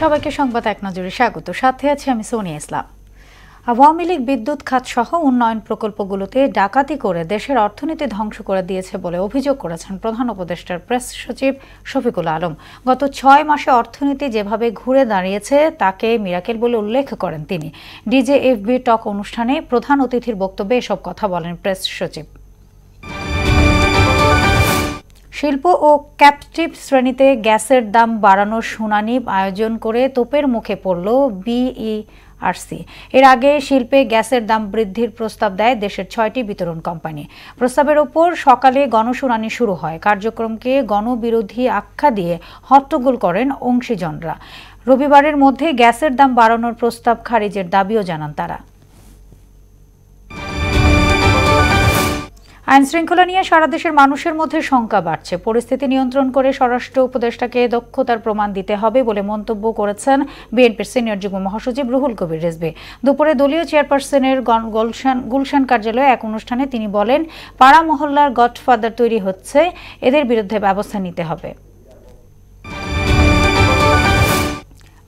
সবাইকে সংবাদ এক নজরে স্বাগত। সাথে আছি আমি সোনিয়া ইসলাম। আওয়ামী লীগ বিদ্যুৎ খাত সহ উন্নয়ন প্রকল্পগুলোতে ডাকাতি করে দেশের অর্থনীতি ধ্বংস করে দিয়েছে বলে অভিযোগ করেছেন প্রধান উপদেষ্টার প্রেস সচিব শফিকুল আলম। গত 6 মাসে অর্থনীতি যেভাবে ঘুরে দাঁড়িয়েছে তাকে মিরাকেল বলে উল্লেখ করেন তিনি। ডিজেএফবি টক অনুষ্ঠানে প্রধান অতিথির বক্তব্যে এসব কথা বলেন প্রেস সচিব। শিল্প ও ক্যাপটিভ শ্রেণীতে গ্যাসের দাম বাড়ানোর শুনানি আয়োজন করে তোপের মুখে পড়ল বিইআরসি। এর আগে শিল্পে গ্যাসের দাম বৃদ্ধির প্রস্তাব দেয় দেশের 6টি বিতরণ কোম্পানি। প্রস্তাবের ওপর সকালে গণশুনানি শুরু হয়। কার্যক্রমকে গণবিরোধী আখ্যা দিয়ে হট্টগোল করেন অংশীজনরা। রবিবারের মধ্যে গ্যাসের দাম বাড়ানোর প্রস্তাব খারিজের দাবিও জানান তারা। আইনশৃঙ্খলা নিয়ে সারা দেশের মানুষের মধ্যে শঙ্কা বাড়ছে। পরিস্থিতি নিয়ন্ত্রণ করে স্বরাষ্ট্র উপদেষ্টাকে দক্ষতার প্রমাণ দিতে হবে বলে মন্তব্য করেছেন বিএনপির সিনিয়র যুগ্ম মহাসচিব রুহুল কবির রিজভী। দুপুরে দলীয় চেয়ারপারসনের গুলশান কার্যালয়ে এক অনুষ্ঠানে তিনি বলেন, পাড়া মহল্লার গডফাদার তৈরি হচ্ছে, এদের বিরুদ্ধে ব্যবস্থা নিতে হবে।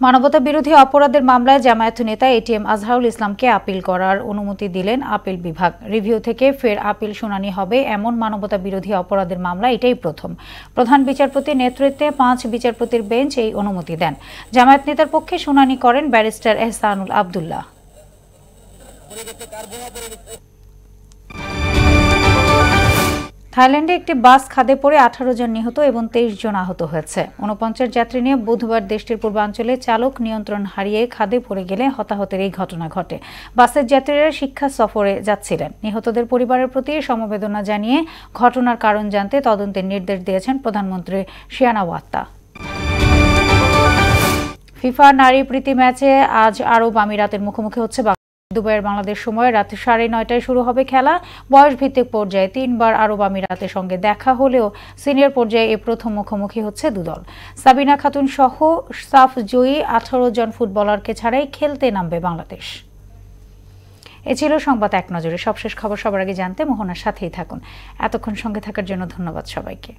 মানবতা বিরোধী অপরাধের মামলায় জামায়াত নেতা এটিএম আজহারুল ইসলামকে আপিল করার অনুমতি দিলেন আপিল বিভাগ। রিভিউ থেকে ফের আপিল শুনানি হবে এমন মানবতা বিরোধী অপরাধের মামলা এটাই প্রথম। প্রধান বিচারপতির নেতৃত্বে 5 বিচারপতির বেঞ্চ এই অনুমতি দেন। জামায়াত নেতার পক্ষে শুনানি করেন ব্যারিস্টার এহসানুল আবদুল্লাহ। থাইল্যান্ডে একটি বাস খাদে পড়ে 18 জন নিহত এবং 23 জন আহত হয়েছে। 49 যাত্রী নিয়ে বুধবার দেশটির পূর্বাঞ্চলে চালক নিয়ন্ত্রণ হারিয়ে খাদে পড়ে গেলে হতাহতের এই ঘটনা ঘটে। বাসের যাত্রীরা শিক্ষা সফরে যাচ্ছিলেন। নিহতদের পরিবারের প্রতি সমবেদনা জানিয়ে ঘটনার কারণ জানতে তদন্তের নির্দেশ দিয়েছেন প্রধানমন্ত্রী শিয়ানা ওয়াত্তা। ফিফা নারী প্রীতি ম্যাচে আজ আরব আমিরাতের মুখোমুখি হচ্ছে দুবাইয়ের বাংলাদেশ সময় রাত 9:30টায় শুরু হবে খেলা। বয়স ভিত্তিক পর্যায়ে 3বার আরব আমিরাতের সঙ্গে দেখা হলেও সিনিয়র পর্যায়ে এই প্রথম মুখোমুখি হচ্ছে দুদল। সাবিনা খাতুন সহ সাফ জয়ী 18 জন ফুটবলারকে ছাড়াই খেলতে নামবে বাংলাদেশ। এ ছিল সংবাদ এক নজরে। সবশেষ খবর সবার আগে জানতে মোহনার সাথেই থাকুন। এতক্ষণ সঙ্গে থাকার জন্য ধন্যবাদ সবাইকে।